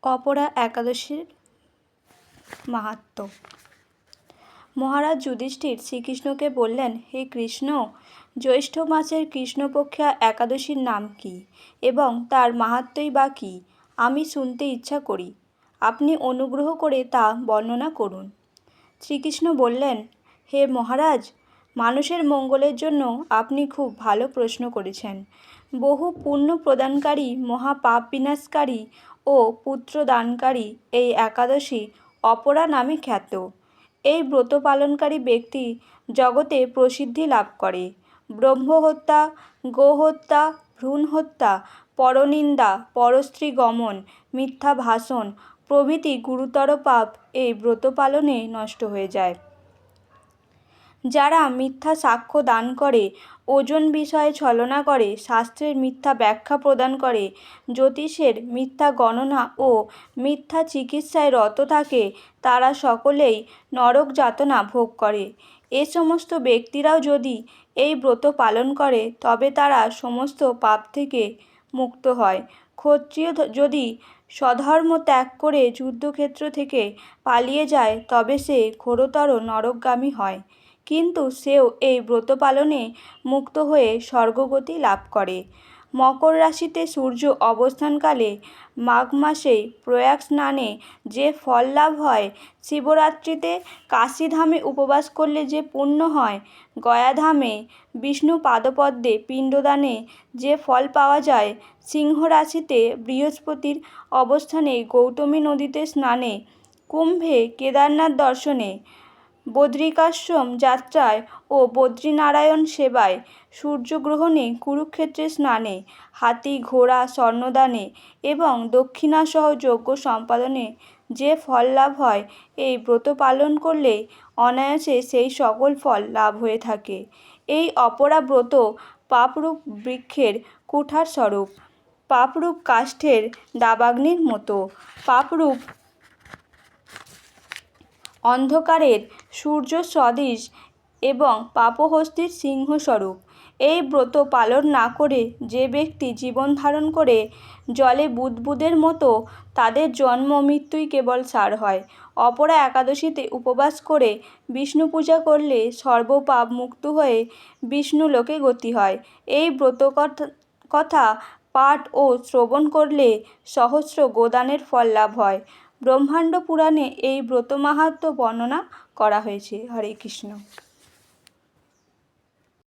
অপরা একাদশীর মাহাত্ম্য। মহারাজ যুধিষ্ঠির শ্রীকৃষ্ণকে বললেন, হে কৃষ্ণ, জ্যৈষ্ঠ মাসের কৃষ্ণপক্ষা একাদশীর নাম কি এবং তার মাহাত্ম্যই বা কী? আমি শুনতে ইচ্ছা করি। আপনি অনুগ্রহ করে তা বর্ণনা করুন। শ্রীকৃষ্ণ বললেন, হে মহারাজ, মানুষের মঙ্গলের জন্য আপনি খুব ভালো প্রশ্ন করেছেন। বহু পুণ্য প্রদানকারী, মহাপাপ বিনাশকারী ও পুত্রদানকারী এই একাদশী অপরা নামে খ্যাত। এই ব্রত পালনকারী ব্যক্তি জগতে প্রসিদ্ধি লাভ করে। ব্রহ্মহত্যা, গোহত্যা, ভ্রূণ হত্যা, পরনিন্দা, পরস্ত্রী গমন, মিথ্যা ভাষণ প্রভৃতি গুরুতর পাপ এই ব্রত পালনে নষ্ট হয়ে যায়। যারা মিথ্যা সাক্ষ্য দান করে, ওজন বিষয়ে ছলনা করে, শাস্ত্রের মিথ্যা ব্যাখ্যা প্রদান করে, জ্যোতিষের মিথ্যা গণনা ও মিথ্যা চিকিৎসায় রত থাকে, তারা সকলেই নরক যাতনা ভোগ করে। এ সমস্ত ব্যক্তিরাও যদি এই ব্রত পালন করে তবে তারা সমস্ত পাপ থেকে মুক্ত হয়। ক্ষত্রিয় যদি স্বধর্ম ত্যাগ করে যুদ্ধক্ষেত্র থেকে পালিয়ে যায় তবে সে ঘোরতর নরকগামী হয়, কিন্তু সেও এই ব্রত পালনে মুক্ত হয়ে স্বর্গগতি লাভ করে। মকর রাশিতে সূর্য অবস্থানকালে মাঘ মাসে প্রয়াগ স্নানে যে ফল লাভ হয়, শিবরাত্রিতে কাশীধামে উপবাস করলে যে পুণ্য হয়, গয়াধামে বিষ্ণু পাদপদ্মে পিণ্ডদানে যে ফল পাওয়া যায়, সিংহ রাশিতে বৃহস্পতির অবস্থানে গৌতমী নদীতে স্নানে, কুম্ভে কেদারনাথ দর্শনে, বদ্রিকাশ্রম যাত্রায় ও বদ্রীনারায়ণ সেবায়, সূর্যগ্রহণে, কুরুক্ষেত্রে স্নানে, হাতি ঘোড়া স্বর্ণদানে এবং দক্ষিণাসহ যজ্ঞ সম্পাদনে যে ফল লাভ হয়, এই ব্রত পালন করলে অনায়াসে সেই সকল ফল লাভ হয়ে থাকে। এই অপরা ব্রত পাপরূপ বৃক্ষের কুঠার স্বরূপ, পাপরূপ কাষ্ঠের দাবাগ্নির মতো, পাপরূপ অন্ধকারের সূর্য সদৃশ এবং পাপহস্তির সিংহস্বরূপ। এই ব্রত পালন না করে যে ব্যক্তি জীবন ধারণ করে জলে বুদবুদের মতো, তাদের জন্ম মৃত্যুই কেবল সার হয়। অপরা একাদশীতে উপবাস করে বিষ্ণু পূজা করলে সর্বপাপ মুক্ত হয়ে বিষ্ণুলোকে গতি হয়। এই ব্রত কথা পাঠ ও শ্রবণ করলে সহস্র গোদানের ফল লাভ হয়। ব্রহ্মাণ্ড পুরাণে এই ব্রত মাহাত্ম্য বর্ণনা করা হয়েছে। হরে কৃষ্ণ।